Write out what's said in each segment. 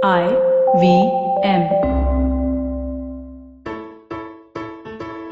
IVM.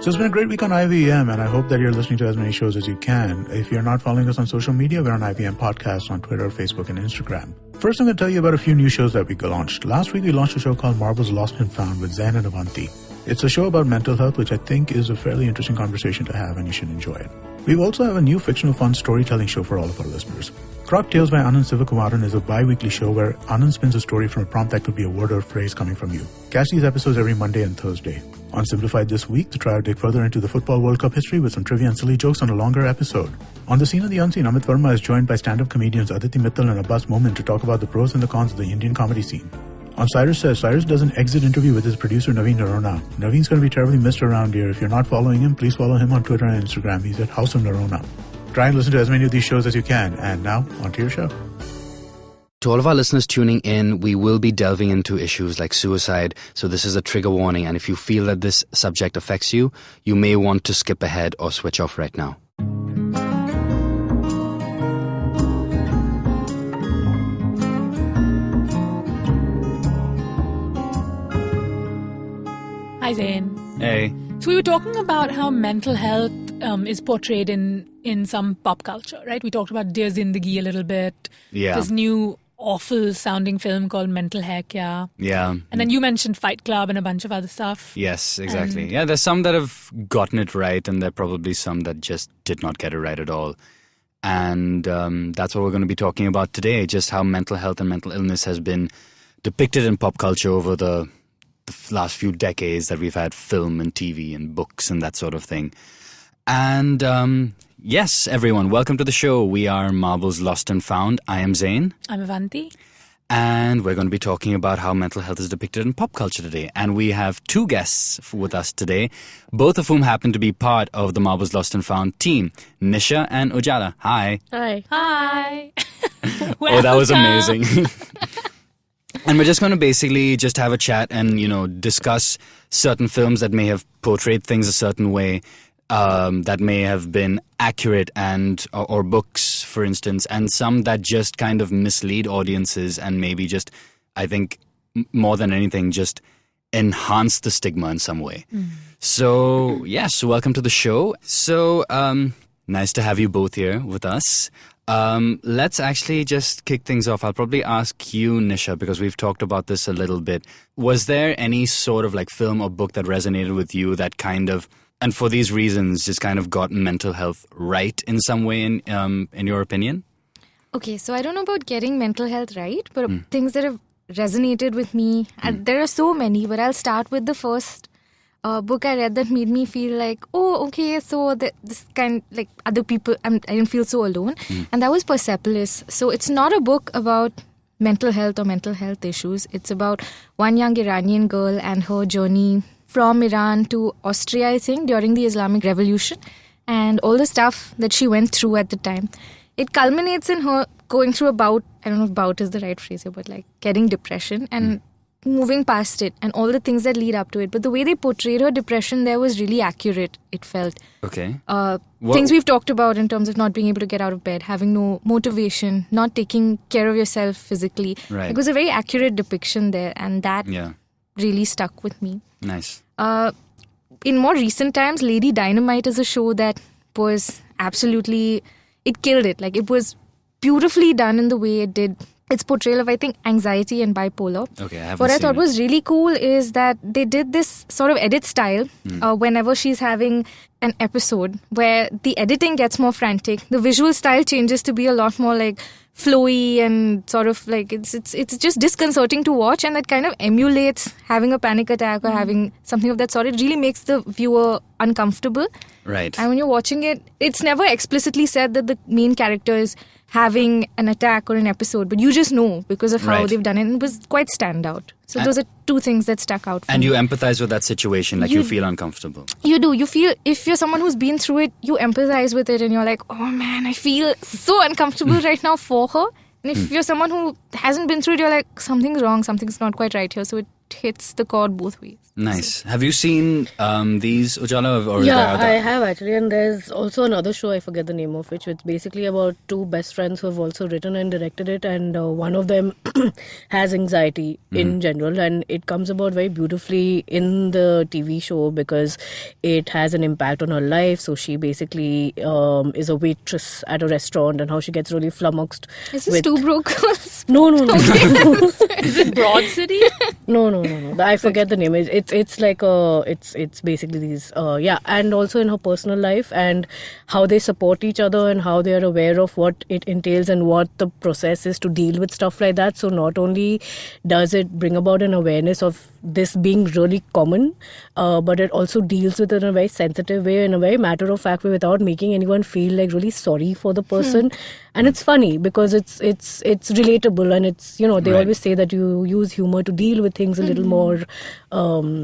So it's been a great week on IVM, and I hope that you're listening to as many shows as you can. If you're not following us on social media, we're on IVM Podcast on Twitter, Facebook, and Instagram. First, I'm going to tell you about a few new shows that we launched. Last week, we launched a show called Marbles Lost and Found with Zain and Avanti. It's a show about mental health, which I think is a fairly interesting conversation to have, and you should enjoy it. We also have a new fictional fun storytelling show for all of our listeners. Croc Tales by Anand Sivakumaran is a bi-weekly show where Anand spins a story from a prompt that could be a word or phrase coming from you. Catch these episodes every Monday and Thursday. On Simplified this week, to try to dig further into the Football World Cup history with some trivia and silly jokes on a longer episode. On The Scene of the Unseen, Amit Verma is joined by stand-up comedians Aditi Mittal and Abbas Momin to talk about the pros and the cons of the Indian comedy scene. On Cyrus Says, Cyrus does an exit interview with his producer Naveen Narona. Naveen's going to be terribly missed around here. If you're not following him, please follow him on Twitter and Instagram. He's at House of Narona. Try and listen to as many of these shows as you can. And now, on to your show. To all of our listeners tuning in, we will be delving into issues like suicide, so this is a trigger warning, and if you feel that this subject affects you, you may want to skip ahead or switch off right now. Hi Zain. Hey. So we were talking about how mental health is portrayed in some pop culture, right? We talked about Dear Zindagi a little bit. Yeah. This new awful sounding film called Mental Hai Kya. Yeah. And then you mentioned Fight Club and a bunch of other stuff. Yes, exactly. Yeah, there's some that have gotten it right, and there are probably some that just did not get it right at all. And that's what we're going to be talking about today, just how mental health and mental illness has been depicted in pop culture over the last few decades that we've had film and TV and books and that sort of thing. And yes, everyone, welcome to the show. We are Marbles Lost and Found. I am Zain. I'm Avanti. And we're going to be talking about how mental health is depicted in pop culture today. And we have two guests with us today, both of whom happen to be part of the Marbles Lost and Found team, Nisha and Ujaala. Hi. Hi. Hi. Oh, that was amazing. And we're just going to basically just have a chat and, discuss certain films that may have portrayed things a certain way, that may have been accurate or books, for instance, and some that just kind of mislead audiences and maybe just, I think, more than anything, just enhance the stigma in some way. So, yes, welcome to the show. So, nice to have you both here with us. Let's actually just kick things off. I'll probably ask you, Nisha, because we've talked about this a little bit. Was there any sort of like film or book that resonated with you that kind of, and for these reasons, just kind of got mental health right in some way in your opinion? Okay, so I don't know about getting mental health right, but things that have resonated with me, and there are so many, but I'll start with the first book I read that made me feel like, oh, okay, so this kind, like other people, I didn't feel so alone. And that was Persepolis. So it's not a book about mental health or mental health issues. It's about one young Iranian girl and her journey from Iran to Austria, I think, during the Islamic Revolution, and all the stuff that she went through at the time. It culminates in her going through a bout, I don't know if bout is the right phrase here, but like getting depression and moving past it and all the things that lead up to it. But the way they portrayed her depression there was really accurate, it felt. Okay. Things we've talked about in terms of not being able to get out of bed, having no motivation, not taking care of yourself physically. Right. It was a very accurate depiction there, and that really stuck with me. Nice. In more recent times, Lady Dynamite is a show that was absolutely, it killed it. Like, it was beautifully done in the way it did its portrayal of, I think, anxiety and bipolar. Okay, I haven't What I seen thought it. was really cool is that they did this sort of edit style whenever she's having an episode where the editing gets more frantic. The visual style changes to be a lot more like flowy and sort of like it's just disconcerting to watch, and that kind of emulates having a panic attack or having something of that sort. It really makes the viewer uncomfortable. Right. And when you're watching it, it's never explicitly said that the main character is having an attack or an episode, but you just know because of how they've done it, and it was quite standout. So those are two things that stuck out for me. And you empathize with that situation, like you feel uncomfortable. You do. You feel, if you're someone who's been through it, you empathize with it and you're like, oh man, I feel so uncomfortable right now for her. And if you're someone who hasn't been through it, you're like, something's wrong, something's not quite right here. So it hits the chord both ways. Nice. Have you seen these, Ujaala? Or Yeah, I have actually. And there's also another show, I forget the name of which, it's basically about two best friends who have also written and directed it. And one of them has anxiety in general. And it comes about very beautifully in the TV show because it has an impact on her life. So she basically is a waitress at a restaurant and how she gets really flummoxed. Is this Two Broke Girls? No. Is it Broad City? No. I forget the name. It's like it's basically these and also in her personal life and how they support each other and how they are aware of what it entails and what the process is to deal with stuff like that. So not only does it bring about an awareness of this being really common, but it also deals with it in a very sensitive way, in a very matter of fact way, without making anyone feel like really sorry for the person. And it's funny because it's relatable, and it's, you know, they always say that you use humor to deal with things a little more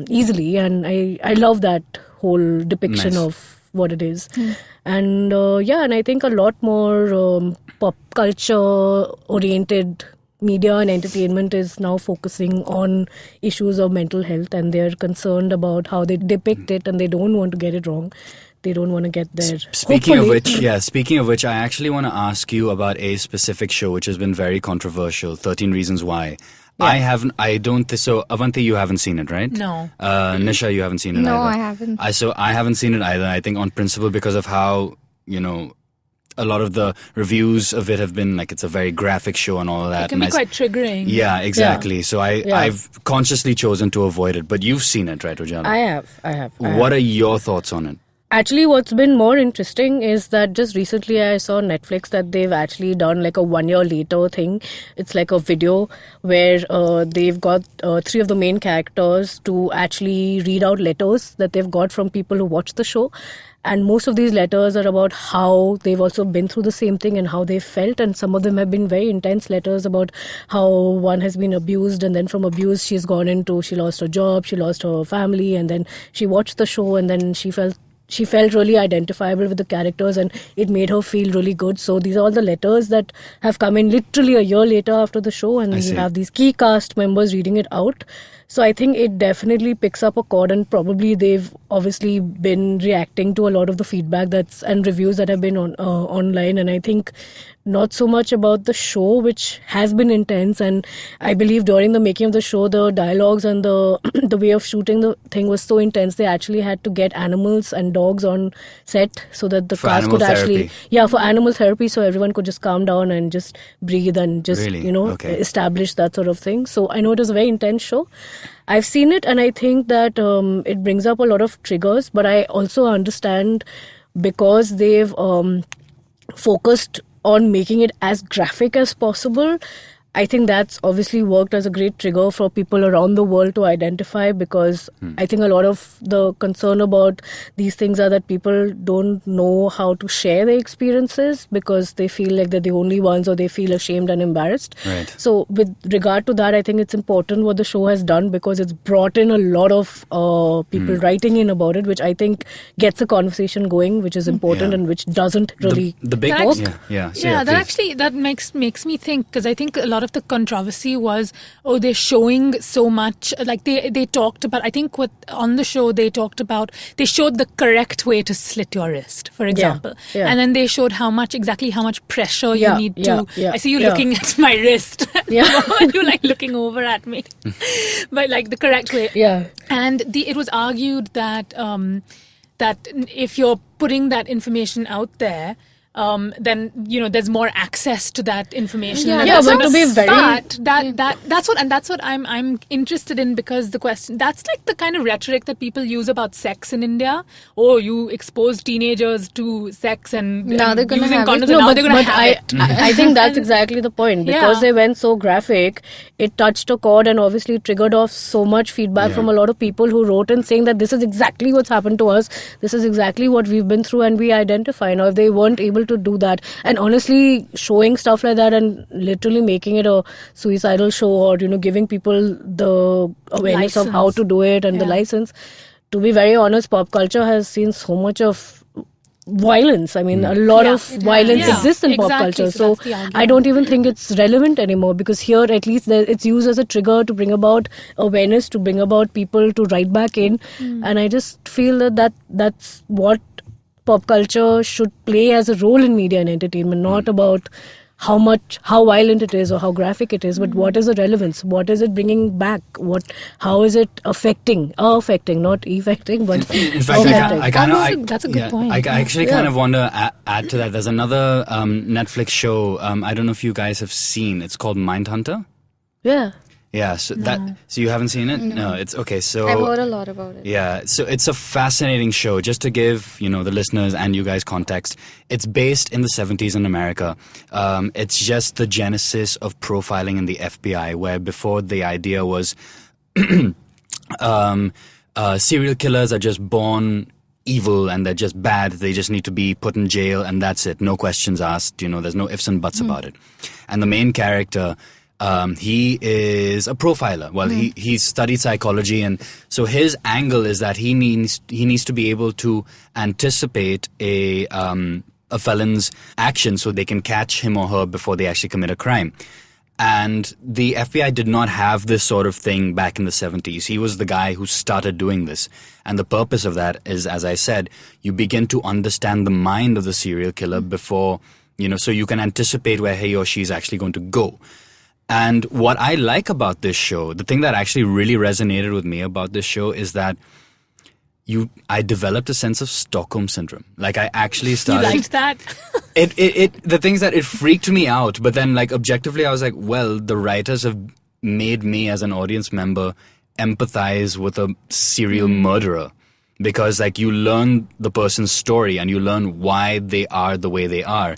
easily, and I love that whole depiction of what it is. And and I think a lot more pop culture oriented media and entertainment is now focusing on issues of mental health, and they're concerned about how they depict it, and they don't want to get it wrong. They don't want to get there. Speaking of which, I actually want to ask you about a specific show which has been very controversial, 13 Reasons Why. Yeah. So Avanti, you haven't seen it, right? No. Nisha, you haven't seen it either. No, I haven't. I haven't seen it either, I think on principle because of how, you know, a lot of the reviews of it have been like it's a very graphic show and all of that. It can be quite triggering. Yeah, exactly. Yeah. So I've consciously chosen to avoid it. But you've seen it, right, Ujaala? I have. What are your thoughts on it? Actually, what's been more interesting is that just recently I saw Netflix that they've actually done like a 1 year later thing. It's like a video where they've got 3 of the main characters to actually read out letters that they've got from people who watch the show. And most of these letters are about how they've also been through the same thing and how they felt. And some of them have been very intense letters about how one has been abused, and then from abuse she lost her job, she lost her family, and then she watched the show and then she felt really identifiable with the characters, and it made her feel really good. So these are all the letters that have come in literally a year later after the show, and you have these key cast members reading it out. So I think it definitely picks up a chord, and probably they've obviously been reacting to a lot of the feedback and reviews that have been on online. And I think not so much about the show, which has been intense. And I believe during the making of the show, the dialogues and the way of shooting the thing was so intense. They actually had to get animals and dogs on set so that the cast could for animal therapy, so everyone could just calm down and just breathe and just establish that sort of thing. So I know it was a very intense show. I've seen it, and I think that it brings up a lot of triggers, but I also understand because they've focused on making it as graphic as possible. I think that's obviously worked as a great trigger for people around the world to identify, because I think a lot of the concern about these things are that people don't know how to share their experiences because they feel like they're the only ones, or they feel ashamed and embarrassed. Right. So with regard to that, I think it's important what the show has done, because it's brought in a lot of people writing in about it, which I think gets a conversation going, which is important and which doesn't really the big work. That makes me think, because I think a lot of the controversy was, they're showing so much, like they talked about, I think on the show they showed the correct way to slit your wrist, for example. And then they showed exactly how much pressure you need to. I see you looking at my wrist. You're like looking over at me. But like the correct way. And it was argued that if you're putting that information out there, then there's more access to that information. But to be very, that's what I'm interested in, because the question, that's like the kind of rhetoric that people use about sex in India. Oh, you expose teenagers to sex, and now they're going to have condoms, it. now they're going to have it. I think that's exactly the point, because they went so graphic, it touched a chord and obviously triggered off so much feedback from a lot of people who wrote in saying that this is exactly what's happened to us, this is exactly what we've been through, and we identify. Now if they weren't able to do that, and honestly showing stuff like that and literally making it a suicidal show, or giving people the awareness of how to do it and the license, to be very honest, pop culture has seen so much of violence. I mean, a lot of violence exists in pop culture. So that's the argument. I don't even think it's relevant anymore, because here at least it's used as a trigger to bring about awareness, to bring about people to write back in. And I just feel that's what pop culture should play as a role in media and entertainment, not about how violent it is or how graphic it is, but what is the relevance? What is it bringing back? How is it affecting, not effecting, but In fact, affecting. I kind of... That's a good point. I actually kind of want to add to that. There's another Netflix show, I don't know if you guys have seen. It's called Mindhunter. Yeah. Yeah, so so you haven't seen it? No, it's okay. So I've heard a lot about it. yeah, so it's a fascinating show. Just to give the listeners and you guys context, it's based in the 70s in America. It's just the genesis of profiling in the FBI, where before the idea was serial killers are just born evil and they're just bad. They just need to be put in jail and that's it. No questions asked. There's no ifs and buts about it. And the main character, he is a profiler. Well, he studied psychology, and so his angle is that he needs to be able to anticipate a felon's action so they can catch him or her before they actually commit a crime. And the FBI did not have this sort of thing back in the 70s. He was the guy who started doing this. And the purpose of that is, as I said, you begin to understand the mind of the serial killer before, so you can anticipate where he or she is actually going to go. And what I like about this show, the thing that actually really resonated with me about this show is that I developed a sense of Stockholm syndrome. Like, I actually started... You liked that? The things that it freaked me out, but then, like, objectively, I was like, well, the writers have made me as an audience member empathize with a serial murderer, because, like, you learn the person's story and you learn why they are the way they are.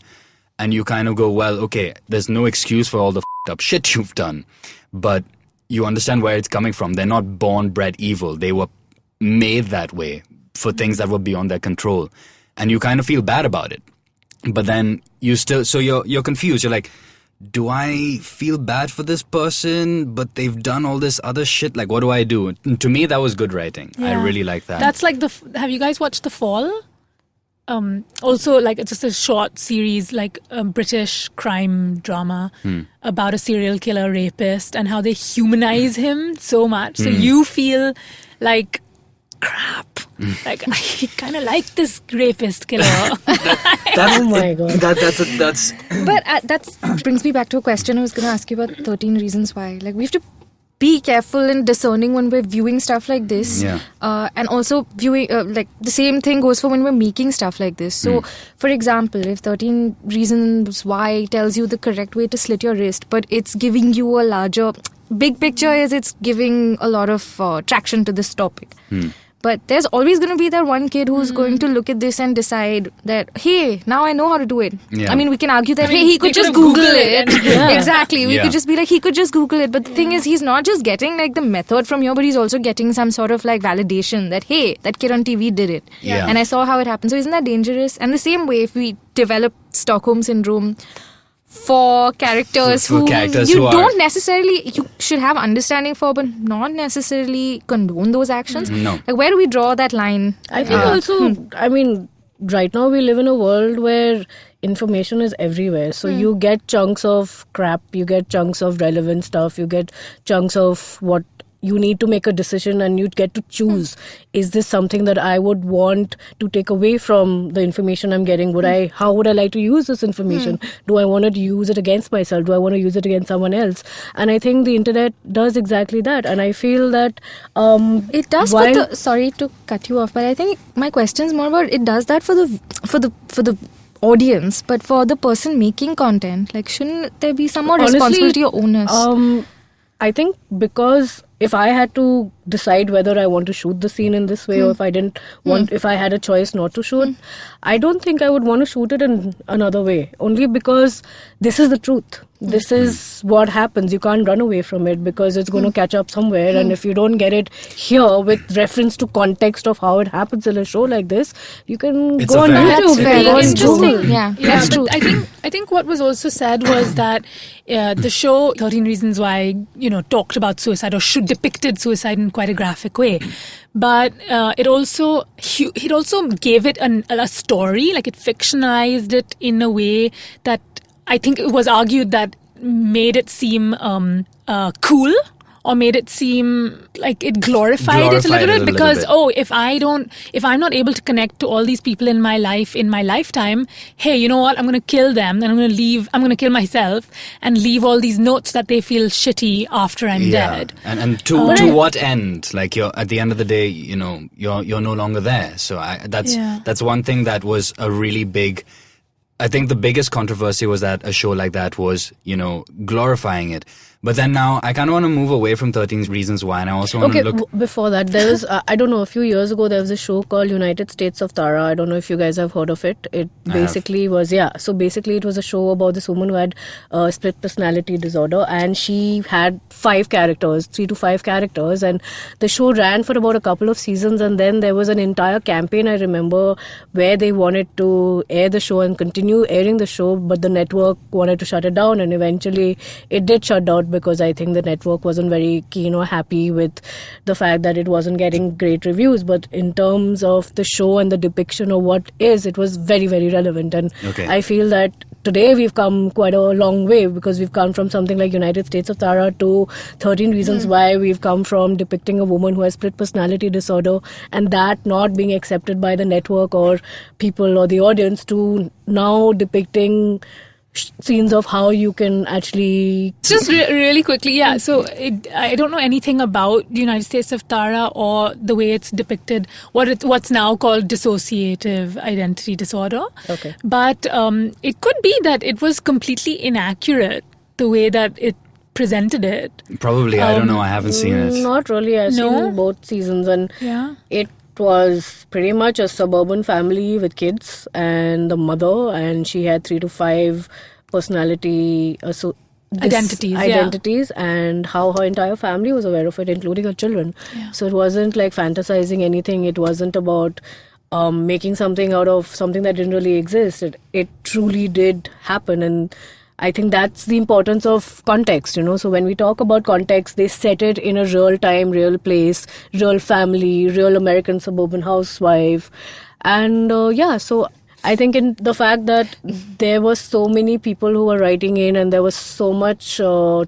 And you kind of go, well, okay, there's no excuse for all the up shit you've done, but you understand where it's coming from. They're not born bred evil. They were made that way for things that were beyond their control, and you kind of feel bad about it. But then you're confused. You're like, do I feel bad for this person, but they've done all this other shit? Like, what do I do? And to me, that was good writing. I really like that. That's like have you guys watched The Fall? Also, like, it's just a short series, like a British crime drama about a serial killer rapist and how they humanize him so much. So you feel like crap. Like, I kind of like this rapist killer. Oh my God. That's But that brings me back to a question I was going to ask you about 13 Reasons Why. Like, we have to be careful and discerning when we're viewing stuff like this. Yeah. And also viewing, like, the same thing goes for when we're making stuff like this. So, for example, if 13 Reasons Why tells you the correct way to slit your wrist, but it's giving you a larger... Big picture is it's giving a lot of traction to this topic. But there's always going to be that one kid who's going to look at this and decide that, hey, now I know how to do it. Yeah. I mean, we can argue that, hey, he could just Google it. Yeah. Exactly. We Yeah. could just be like, he could just Google it. But the thing is, he's not just getting like the method from here, but he's also getting some sort of like validation that, hey, that kid on TV did it. Yeah. And I saw how it happened. So isn't that dangerous? And the same way, if we develop Stockholm Syndrome for characters For who characters you who are- don't necessarily, you should have understanding for, but not necessarily condone those actions. No. Like, where do we draw that line? I think also, I mean, right now we live in a world where information is everywhere. So you get chunks of crap, you get chunks of relevant stuff, you get chunks of what you need to make a decision, and you get to choose. Is this something that I would want to take away from the information I'm getting? How would I like to use this information? Do I want to use it against myself? Do I want to use it against someone else? And I think the internet does exactly that. And I feel that It does sorry to cut you off, but I think my question is more about it does that for the audience, but for the person making content, like, shouldn't there be some more responsibility or onus? I think because if I had to decide whether I want to shoot the scene in this way or if I didn't want, if I had a choice not to shoot, I don't think I would want to shoot it in another way. Only because this is the truth. This is what happens. You can't run away from it because it's going to catch up somewhere. And if you don't get it here with reference to context of how it happens in a show like this, you can It's go a on fact. YouTube. It's and go on interesting. Google. Yeah, Yeah, that's but true. I think what was also said was that the show 13 Reasons Why talked about suicide, or should depicted suicide in quite a graphic way. But it also gave it a story, like it fictionalized it in a way that I think it was argued that made it seem cool, or made it seem like it glorified it a little bit, because if I'm not able to connect to all these people in my life in my lifetime, hey, you know what, I'm going to kill them, and I'm going to kill myself and leave all these notes that they feel shitty after I'm dead. And to what end? Like, you're at the end of the day, you know, you're no longer there. So that's one thing that was a really big. I think the biggest controversy was that a show like that was, you know, glorifying it. But then now I kind of want to move away from 13 Reasons Why, and I also want to look... Before that, there was, I don't know, a few years ago, there was a show called United States of Tara. I don't know if you guys have heard of it. It basically was, so basically it was a show about this woman who had split personality disorder, and she had 3 to 5 characters, and the show ran for about a couple of seasons, and then there was an entire campaign, I remember, where they wanted to air the show and continue airing the show, but the network wanted to shut it down, and eventually it did shut down, because I think the network wasn't very keen or happy with the fact that it wasn't getting great reviews. But in terms of the show and the depiction of what is, it was very, very relevant. And I feel that today we've come quite a long way, because we've come from something like United States of Tara to 13 Reasons Why. We've come from depicting a woman who has split personality disorder and that not being accepted by the network or people or the audience, to now depicting scenes of how you can actually... Just really quickly, so I don't know anything about the United States of Tara or the way it's depicted, what's now called dissociative identity disorder. Okay. But it could be that it was completely inaccurate, the way that it presented it. Probably, I don't know, I haven't seen it. Not really, I've seen both seasons, and it was pretty much a suburban family with kids and the mother, and she had 3 to 5 personality identities, and how her entire family was aware of it, including her children. So it wasn't like fantasizing anything. It wasn't about making something out of something that didn't really exist. It truly did happen, and I think that's the importance of context, you know. So when we talk about context, they set it in a real time, real place, real family, real American suburban housewife. And so I think in the fact that there were so many people who were writing in, and there was so much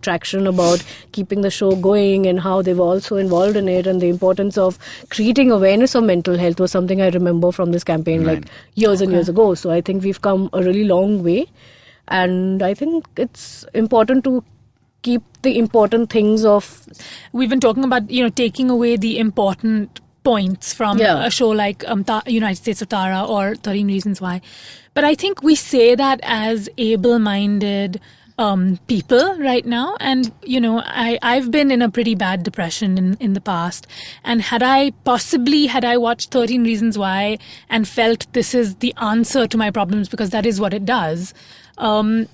traction about keeping the show going and how they were also involved in it, and the importance of creating awareness of mental health was something I remember from this campaign like years and years ago. So I think we've come a really long way. And I think it's important to keep the important things of... We've been talking about, you know, taking away the important points from a show like United States of Tara or 13 Reasons Why. But I think we say that as able-minded people right now. And, you know, I've been in a pretty bad depression in the past. And had I watched 13 Reasons Why and felt this is the answer to my problems, because that is what it does, who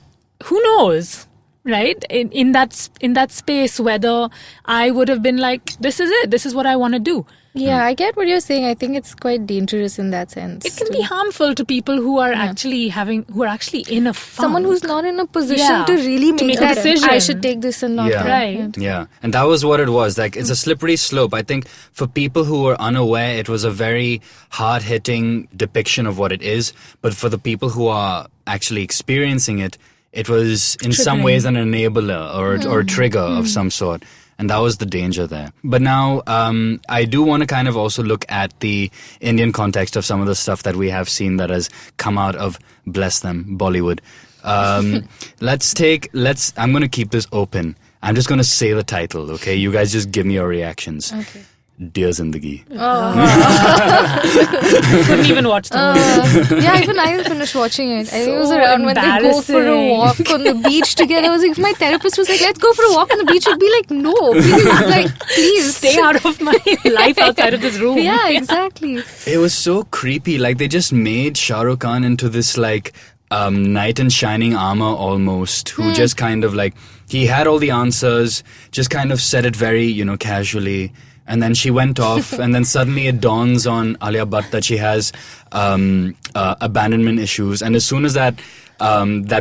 knows, right? In that space, whether I would have been like, this is it, this is what I want to do. Yeah, I get what you're saying. I think it's quite dangerous in that sense. It can be harmful to people who are actually in a funk. Someone who's not in a position to really make a decision. I should take this and not that. Right. Yeah, and that was what it was. Like, it's a slippery slope. I think for people who were unaware, it was a very hard-hitting depiction of what it is. But for the people who are actually experiencing it, it was in some ways an enabler or a trigger of some sort. And that was the danger there. But now I do want to kind of also look at the Indian context of some of the stuff that we have seen that has come out of, bless them, Bollywood. I'm going to keep this open. I'm just going to say the title, okay? You guys just give me your reactions. Okay. Dear Zindagi. Couldn't even watch the movie. Yeah, even I didn't finish watching it. I think it was around when they go for a walk on the beach together. I was like, if my therapist was like, let's go for a walk on the beach, I'd be like, no, please stay out of my life outside of this room. Yeah, exactly. It was so creepy. Like, they just made Shah Rukh Khan into this like knight in shining armor almost, who just kind of like, he had all the answers, just kind of said it very, you know, casually. And then she went off, and then suddenly it dawns on Alia Bhatt that she has abandonment issues. And as soon as that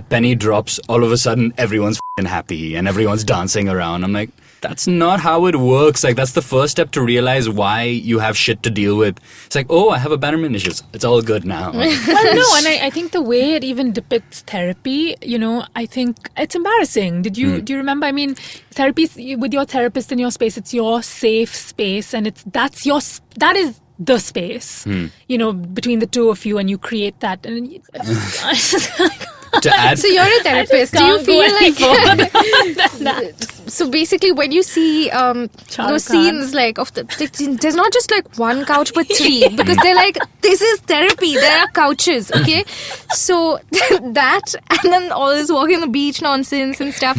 penny drops, all of a sudden everyone's f***ing happy and everyone's dancing around. I'm like, That's not how it works. Like, that's the first step to realize why you have shit to deal with. It's like, oh, I have abandonment issues. It's all good now. Well, no, and I think the way it even depicts therapy, I think it's embarrassing. Do you remember? I mean, therapy with your therapist in your space, it's your safe space, and that is the space, between the two of you, and you create that. And To add, So you're a therapist. Do you feel like so basically when you see those scenes like there's not just like one couch but three, because they're like, this is therapy, there are couches, okay? So that, and then all this walking on the beach nonsense and stuff.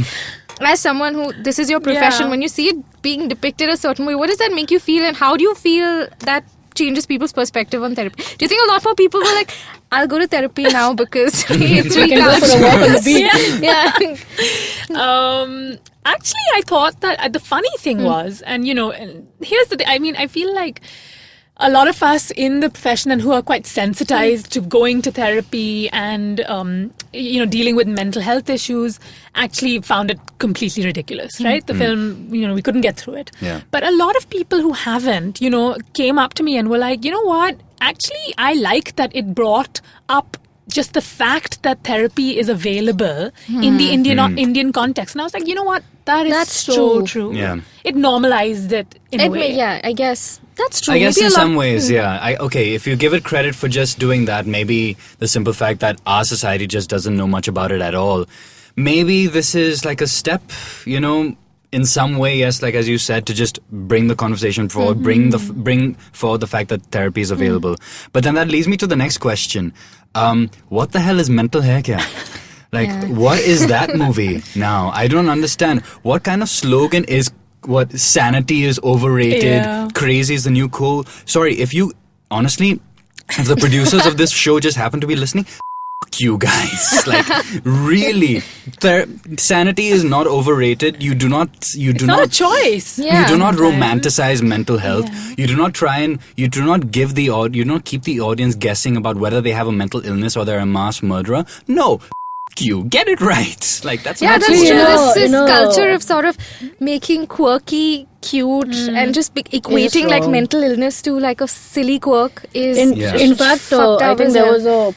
As someone who, this is your profession, when you see it being depicted a certain way, what does that make you feel, and how do you feel that changes people's perspective on therapy? Do you think a lot more people were like, I'll go to therapy now because it's We can go for a walk on the beach. yeah. Actually, I thought that the funny thing was, and here's the thing. I mean, I feel like a lot of us in the profession and who are quite sensitized to going to therapy and dealing with mental health issues actually found it completely ridiculous, right? The film, we couldn't get through it. Yeah. But a lot of people who haven't, came up to me and were like, you know what? Actually, I like that it brought up just the fact that therapy is available in the Indian context. And I was like, you know what? That's so true. Yeah. It normalized it in a way. Yeah, I guess that's true. I guess Maybe in a lot- some ways, yeah. Okay, if you give it credit for just doing that, maybe the simple fact that our society just doesn't know much about it at all, maybe this is like a step, in some way, yes, like as you said, to just bring the conversation forward, bring forward the fact that therapy is available. But then that leads me to the next question. What the hell is mental hair care? Like, what is that movie now? I don't understand. What kind of slogan is what sanity is overrated, crazy is the new cool? Sorry, if the producers of this show just happen to be listening, you guys, like, really, sanity is not overrated. You do not Not a choice. Yeah. You do not romanticize mental health. You do not keep the audience guessing about whether they have a mental illness or they're a mass murderer. No, you get it right. Like, that's Yeah, not that's cool. true. There's this know. culture of sort of making quirky cute and just equating like wrong. mental illness to like a silly quirk is In fact, fucked I up think as there hell. was a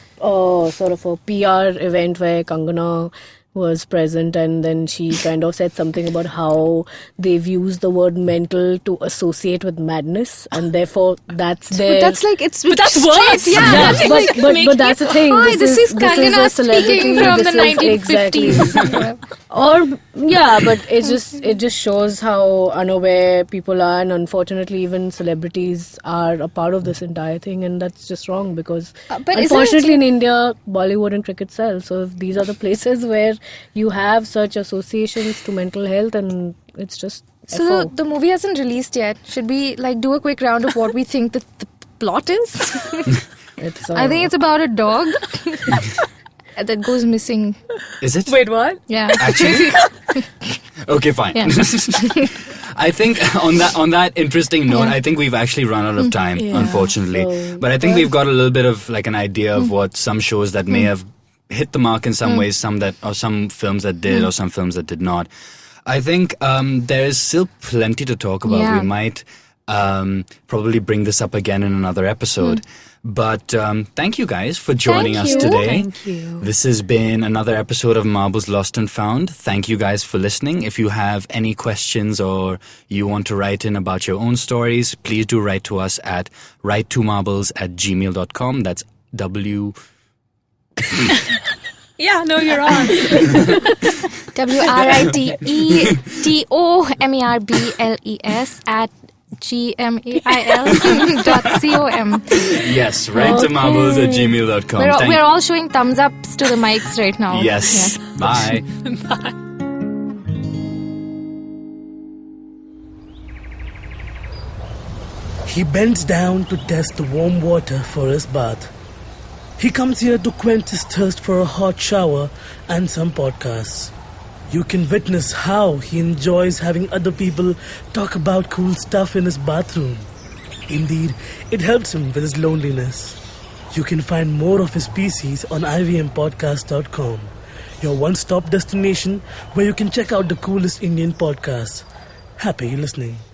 sort of a PR event where Kangana was present, and then she kind of said something about how they've used the word mental to associate with madness, and therefore that's their... But that's like it's But that's worse. Yeah, Yeah, that's but that's the thing. Hi, this is Kangana a celebrity. speaking from This the is 1950s. But it just shows how unaware people are, and unfortunately even celebrities are a part of this entire thing, and that's just wrong because but unfortunately in India Bollywood and cricket sell, so if these are the places where you have such associations to mental health, and it's just So FO. the movie hasn't released yet. Should we like do a quick round of what we think the plot is? It's, I think it's about a dog that goes missing. Is it? Wait, what? Yeah. Actually? Okay, fine. Yeah. I think on that interesting note, I think we've actually run out of time, unfortunately. So, but I think we've got a little bit of like an idea of what some shows that may have hit the mark in some ways, some films that did, or some films that did not. I think there is still plenty to talk about. Yeah. We might probably bring this up again in another episode. But thank you guys for joining us today. Thank you. This has been another episode of Marbles Lost and Found. Thank you guys for listening. If you have any questions or you want to write in about your own stories, please do write to us at write2marbles@gmail.com. That's W... Yeah, no, you're on. WRITETOMERBLES at gmail.com. Yes, write2marbles@gmail.com. We're all showing thumbs ups to the mics right now. Yes. Bye. He bends down to test the warm water for his bath. He comes here to quench his thirst for a hot shower and some podcasts. You can witness how he enjoys having other people talk about cool stuff in his bathroom. Indeed, it helps him with his loneliness. You can find more of his species on ivmpodcast.com, your one-stop destination where you can check out the coolest Indian podcasts. Happy listening.